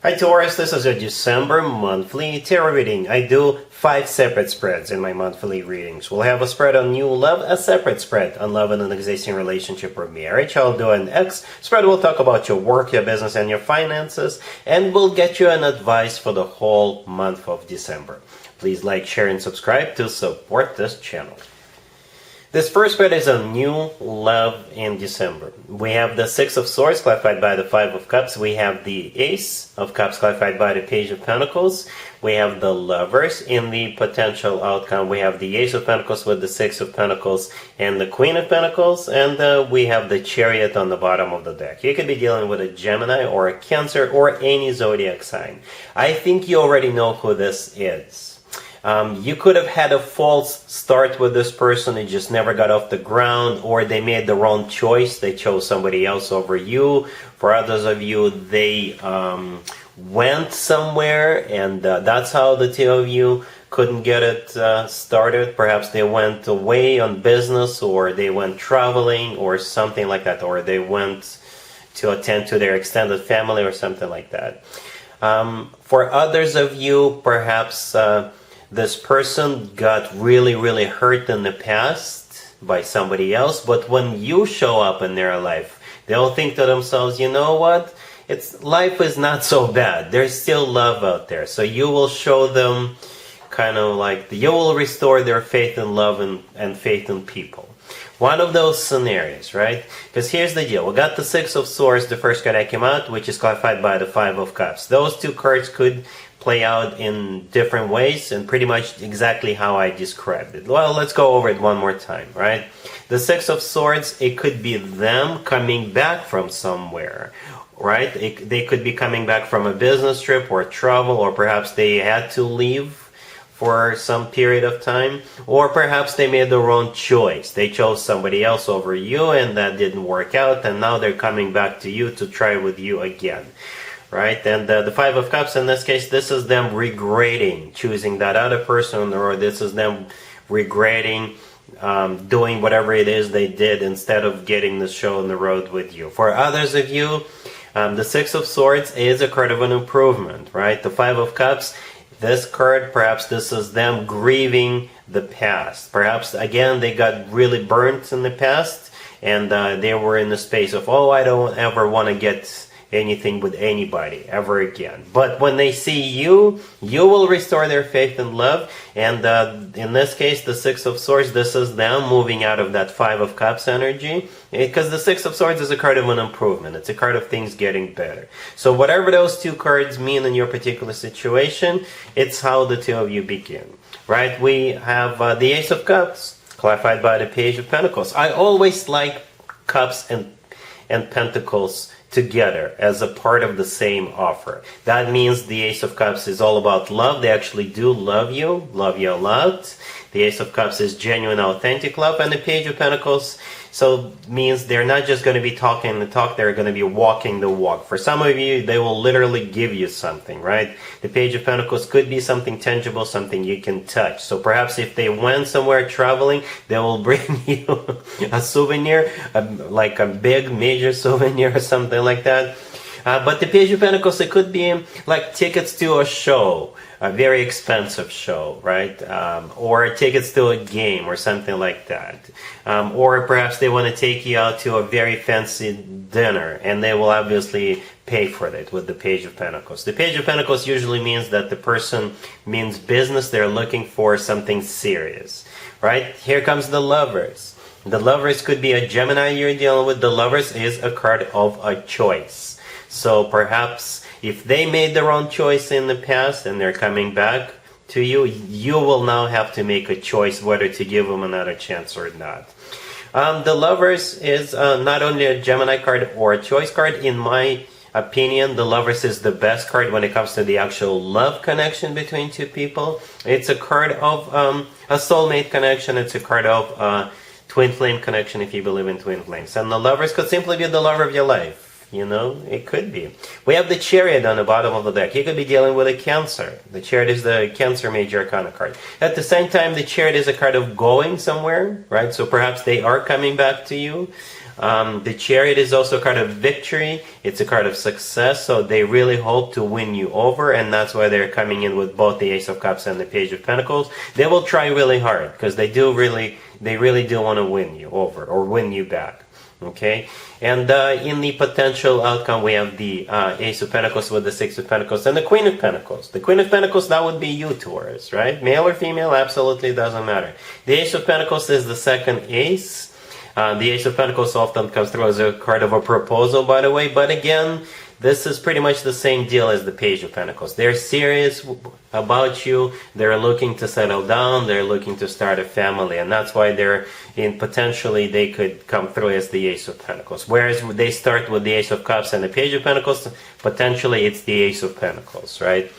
Hi Taurus, this is a December monthly tarot reading. I do 5 separate spreads in my monthly readings. We'll have a spread on new love, a separate spread on love in an existing relationship or marriage. I'll do an X spread. We'll talk about your work, your business, and your finances, and we'll get you an advice for the whole month of December. Please like, share, and subscribe to support this channel. This first spread is on new love in December. We have the Six of Swords clarified by the Five of Cups. We have the Ace of Cups clarified by the Page of Pentacles. We have the Lovers in the potential outcome. We have the Ace of Pentacles with the Six of Pentacles and the Queen of Pentacles. And we have the Chariot on the bottom of the deck. You could be dealing with a Gemini or a Cancer or any zodiac sign. I think you already know who this is. You could have had a false start with this person. It just never got off the ground, or they made the wrong choice. They chose somebody else over you. For others of you, they went somewhere, and that's how the two of you couldn't get it started. Perhaps they went away on business, or they went traveling, or something like that, or they went to attend to their extended family or something like that. For others of you, perhaps this person got really hurt in the past by somebody else, but when you show up in their life, they'll think to themselves, you know what? Life is not so bad. There's still love out there. So you will show them kind of like, you will restore their faith in love and faith in people. One of those scenarios, right? Because here's the deal. We got the Six of Swords, the first card that came out, which is clarified by the Five of Cups. Those two cards could play out in different ways and pretty much exactly how I described it. Well, let's go over it one more time, right? The Six of Swords, it could be them coming back from somewhere, right? They could be coming back from a business trip or travel, or perhaps they had to leave for some period of time, or perhaps they made the wrong choice. They chose somebody else over you and that didn't work out, and now they're coming back to you to try with you again. Right? And the Five of Cups, in this case, this is them regretting choosing that other person, or this is them regretting doing whatever it is they did instead of getting the show on the road with you. For others of you, the Six of Swords is a card of an improvement, right? The Five of Cups, this card, perhaps this is them grieving the past. Perhaps, again, they got really burnt in the past, and they were in the space of, oh, I don't ever want to get anything with anybody ever again. But when they see you, you will restore their faith and love. And in this case, the Six of Swords, this is them moving out of that Five of Cups energy, because the Six of Swords is a card of an improvement. It's a card of things getting better. So whatever those two cards mean in your particular situation, it's how the two of you begin, right? We have the Ace of Cups clarified by the Page of Pentacles. I always like Cups and Pentacles together as a part of the same offer. That means the Ace of Cups is all about love. They actually do love you a lot. The Ace of Cups is genuine, authentic love. And the Page of Pentacles means they're not just going to be talking the talk, they're going to be walking the walk. For some of you, they will literally give you something, right? The Page of Pentacles could be something tangible, something you can touch. So perhaps if they went somewhere traveling, they will bring you a souvenir, like a big major souvenir or something like that. But the Page of Pentacles, it could be like tickets to a show, a very expensive show, right? Or tickets to a game or something like that. Or perhaps they want to take you out to a very fancy dinner, and they will obviously pay for it with the Page of Pentacles. The Page of Pentacles usually means that the person means business. They're looking for something serious, right? Here comes the Lovers. The Lovers could be a Gemini you're dealing with. The Lovers is a card of a choice. So perhaps if they made the wrong choice in the past and they're coming back to you, you will now have to make a choice whether to give them another chance or not. The Lovers is not only a Gemini card or a choice card. In my opinion, the Lovers is the best card when it comes to the actual love connection between two people. It's a card of a soulmate connection. It's a card of twin flame connection, if you believe in twin flames. And the Lovers could simply be the lover of your life. You know, it could be. We have the Chariot on the bottom of the deck. You could be dealing with a Cancer. The Chariot is the Cancer Major Arcana card. At the same time, the Chariot is a card of going somewhere, right? So perhaps they are coming back to you. The Chariot is also a card of victory. It's a card of success, so they really hope to win you over, and that's why they're coming in with both the Ace of Cups and the Page of Pentacles. They will try really hard because they really do want to win you over or win you back. Okay, and in the potential outcome, we have the Ace of Pentacles with the Six of Pentacles and the Queen of Pentacles. The Queen of Pentacles, that would be you, Taurus, right? Male or female, absolutely doesn't matter. The Ace of Pentacles is the second ace. The Ace of Pentacles often comes through as a card of a proposal, by the way, but again, this is pretty much the same deal as the Page of Pentacles. They're serious about you, they're looking to settle down, they're looking to start a family, and that's why potentially they could come through as the Ace of Pentacles. Whereas they start with the Ace of Cups and the Page of Pentacles, potentially it's the Ace of Pentacles, right?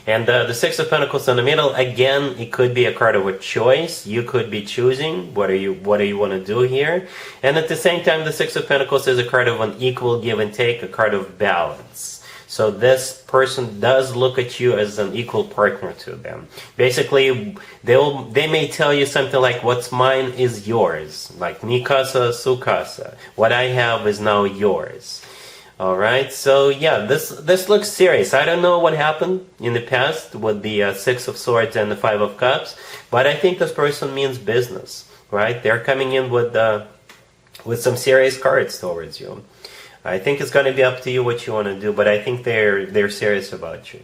And the Six of Pentacles in the middle, again, it could be a card of a choice. You could be choosing what do you want to do here. And at the same time, the Six of Pentacles is a card of an equal give and take, a card of balance. So this person does look at you as an equal partner to them. Basically, they may tell you something like, what's mine is yours. Like, mi casa, su casa. What I have is now yours. Alright, so yeah, this looks serious. I don't know what happened in the past with the Six of Swords and the Five of Cups, but I think this person means business, right? They're coming in with some serious cards towards you. I think it's going to be up to you what you want to do, but I think they're serious about you.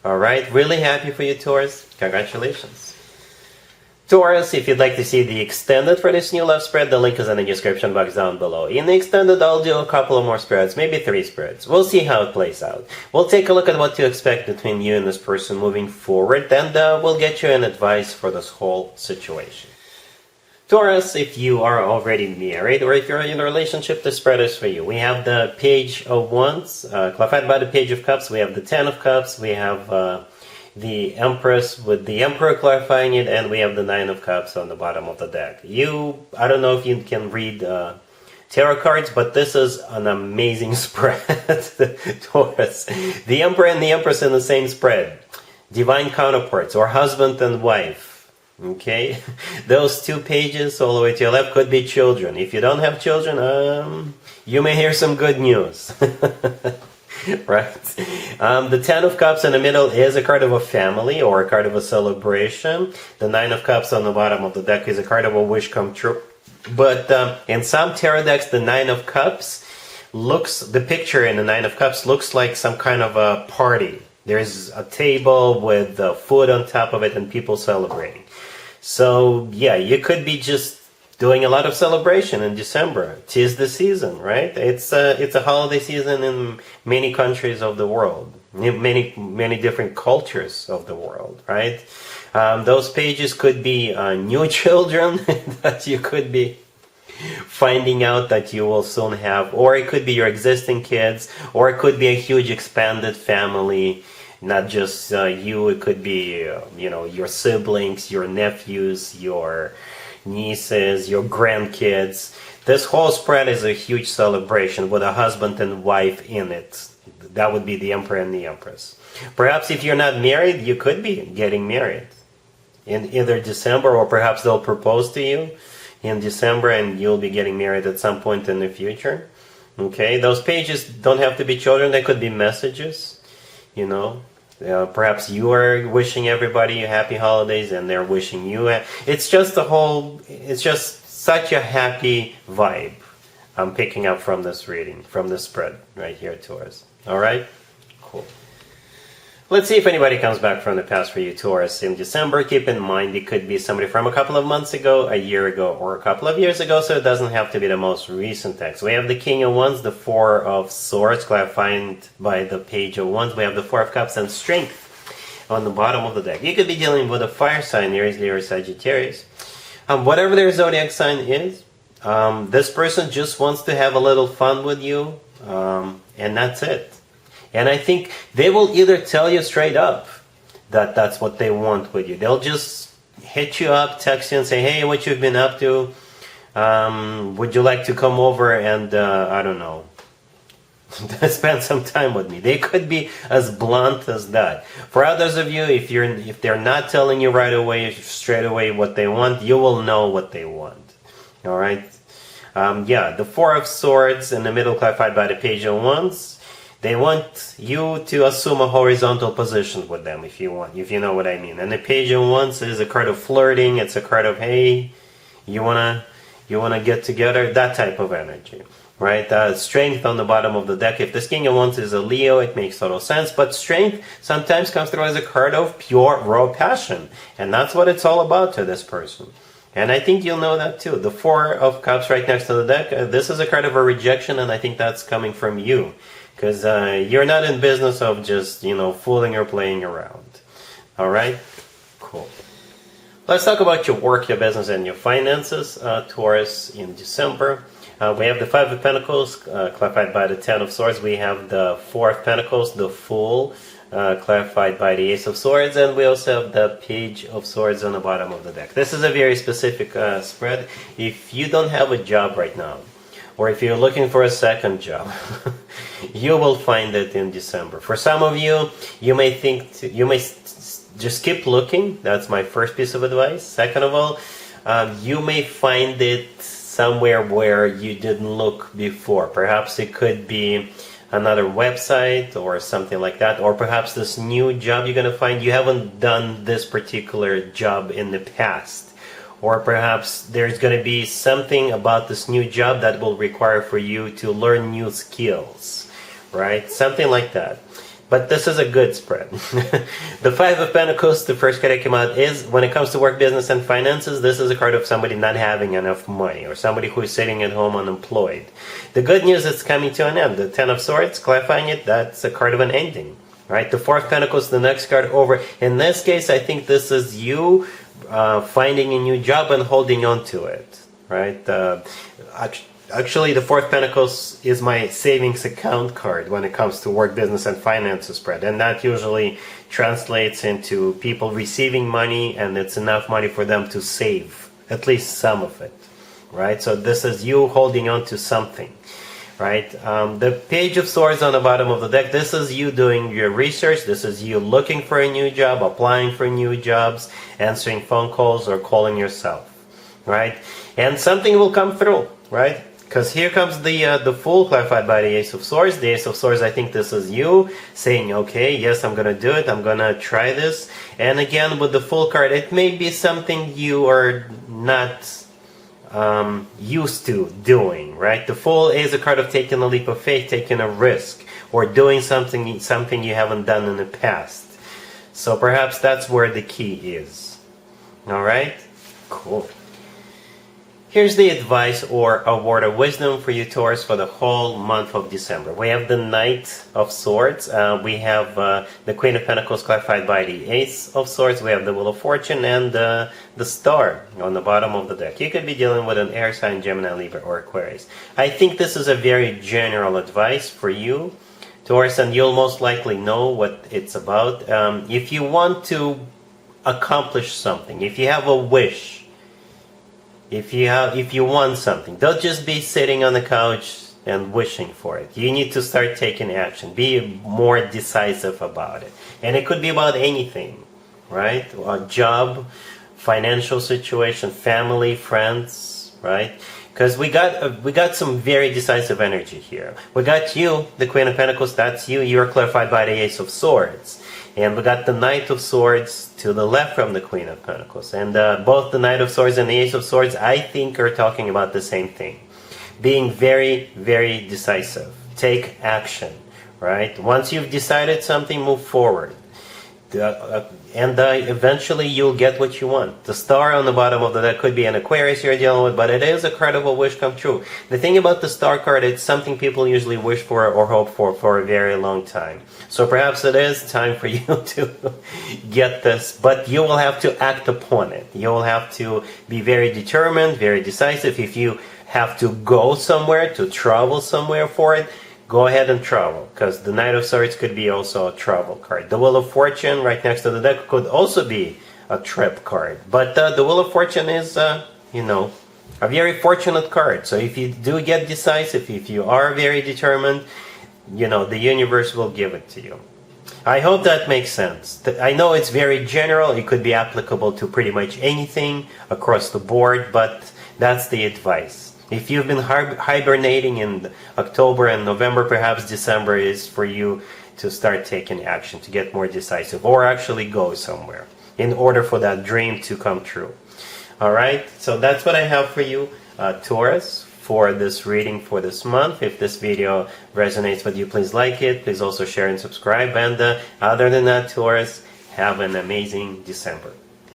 Alright, really happy for you, Taurus. Congratulations. Taurus, if you'd like to see the extended for this new love spread, the link is in the description box down below. In the extended, I'll do a couple of more spreads, maybe 3 spreads. We'll see how it plays out. We'll take a look at what to expect between you and this person moving forward, and we'll get you an advice for this whole situation. Taurus, if you are already married or if you're in a relationship, the spread is for you. We have the Page of Wands, clarified by the Page of Cups. We have the Ten of Cups. We have the Empress with the Emperor clarifying it, and we have the Nine of Cups on the bottom of the deck. I don't know if you can read tarot cards, but this is an amazing spread, Taurus. The Emperor and the Empress in the same spread. Divine counterparts, or husband and wife. Okay? Those 2 pages all the way to your left could be children. If you don't have children, you may hear some good news. Right? The Ten of Cups in the middle is a card of a family or a card of a celebration. The Nine of Cups on the bottom of the deck is a card of a wish come true. But in some tarot decks, the Nine of Cups the picture in the Nine of Cups looks like some kind of a party. There's a table with food on top of it and people celebrating. So yeah, you could be just doing a lot of celebration in December. 'Tis the season, right? It's a holiday season in many countries of the world, many different cultures of the world, right? Those pages could be new children that you could be finding out that you will soon have, or it could be your existing kids, or it could be a huge expanded family, not just you. It could be your siblings, your nephews, your nieces, your grandkids. This whole spread is a huge celebration with a husband and wife in it. That would be the Emperor and the Empress. Perhaps if you're not married, you could be getting married in either December, or perhaps they'll propose to you in December and you'll be getting married at some point in the future. Okay, those pages don't have to be children, they could be messages, perhaps you are wishing everybody happy holidays and they're wishing you. It's just such a happy vibe I'm picking up from this reading, from this spread right here, Taurus. Alright? Cool. Let's see if anybody comes back from the past for you, Taurus, in December. Keep in mind, it could be somebody from a couple of months ago, a year ago, or a couple of years ago, so it doesn't have to be the most recent text. We have the King of Wands, the Four of Swords, clarified by the Page of Wands. We have the Four of Cups and Strength on the bottom of the deck. You could be dealing with a fire sign, Aries, Leo, or Sagittarius. Whatever their zodiac sign is, this person just wants to have a little fun with you, and that's it. And I think they will either tell you straight up that that's what they want with you. They'll just hit you up, text you and say, hey, what you've been up to? Would you like to come over and, I don't know, spend some time with me? They could be as blunt as that. For others of you, if they're not telling you right away, straight away what they want, you will know what they want. All right? Yeah, the Four of Swords in the middle clarified by the Page of Wands. They want you to assume a horizontal position with them if you want, if you know what I mean. And the Page of Wands is a card of flirting. It's a card of, hey, you wanna get together, that type of energy, right? Strength on the bottom of the deck. If this King of Wands is a Leo, it makes total sense. But strength sometimes comes through as a card of pure, raw passion. And that's what it's all about to this person. And I think you'll know that too. The Four of Cups right next to the deck, this is a card of a rejection, and I think that's coming from you. Because you're not in business of just, fooling or playing around. Alright? Cool. Let's talk about your work, your business, and your finances, Taurus, in December. We have the Five of Pentacles, clarified by the Ten of Swords. We have the Four of Pentacles, the Fool, clarified by the Ace of Swords, and we also have the Page of Swords on the bottom of the deck. This is a very specific spread. If you don't have a job right now, or if you're looking for a second job, you will find it in December. For some of you, you may just keep looking. That's my first piece of advice. Second of all, you may find it somewhere where you didn't look before. Perhaps it could be another website or something like that, or perhaps this new job you're going to find, you haven't done this particular job in the past, or perhaps there's going to be something about this new job that will require for you to learn new skills, right? Something like that. But this is a good spread. The Five of Pentacles, the first card that came out, is when it comes to work, business, and finances, this is a card of somebody not having enough money, or somebody who is sitting at home unemployed. The good news is it's coming to an end. The Ten of Swords, clarifying it, that's a card of an ending. Right? The Four of Pentacles, the next card over. In this case, I think this is you finding a new job and holding on to it. Right? Actually, the Four of Pentacles is my savings account card when it comes to work, business, and finances spread. And that usually translates into people receiving money, and it's enough money for them to save, at least some of it. Right? So this is you holding on to something. Right? The Page of Swords on the bottom of the deck, this is you doing your research. This is you looking for a new job, applying for new jobs, answering phone calls, or calling yourself. Right? And something will come through. Right? Because here comes the Fool, clarified by the Ace of Swords. The Ace of Swords, I think this is you saying, okay, yes, I'm going to do it. I'm going to try this. And again, with the Fool card, it may be something you are not used to doing, right? The Fool is a card of taking a leap of faith, taking a risk, or doing something you haven't done in the past. So perhaps that's where the key is. All right? Cool. Here's the advice or a word of wisdom for you, Taurus, for the whole month of December. We have the Knight of Swords. We have the Queen of Pentacles, clarified by the Ace of Swords. We have the Wheel of Fortune and the Star on the bottom of the deck. You could be dealing with an air sign, Gemini, Libra, or Aquarius. I think this is a very general advice for you, Taurus, and you'll most likely know what it's about. If you want to accomplish something, if you have a wish, if you want something, don't just be sitting on the couch and wishing for it. You need to start taking action. Be more decisive about it. And it could be about anything, right? A job, financial situation, family, friends, right? Because we got some very decisive energy here. We got you, the Queen of Pentacles, that's you. You're clarified by the Ace of Swords. And we got the Knight of Swords to the left from the Queen of Pentacles. And both the Knight of Swords and the Ace of Swords, I think, are talking about the same thing. Being very, very decisive. Take action, right? Once you've decided something, move forward. And eventually you'll get what you want. The Star on the bottom of the deck could be an Aquarius you're dealing with, but it is a card of a wish come true. The thing about the Star card, it's something people usually wish for or hope for a very long time. So perhaps it is time for you to get this, but you will have to act upon it. You will have to be very determined, very decisive. If you have to go somewhere, to travel somewhere for it, go ahead and travel, because the Knight of Swords could be also a travel card. The Wheel of Fortune right next to the deck could also be a trip card. But the Wheel of Fortune is, a very fortunate card. So if you do get decisive, if you are very determined, the universe will give it to you. I hope that makes sense. I know it's very general. It could be applicable to pretty much anything across the board, but that's the advice. If you've been hibernating in October and November, perhaps December is for you to start taking action, to get more decisive, or actually go somewhere in order for that dream to come true. All right, so that's what I have for you, Taurus, for this reading for this month. If this video resonates with you, please like it. Please also share and subscribe. And other than that, Taurus, have an amazing December.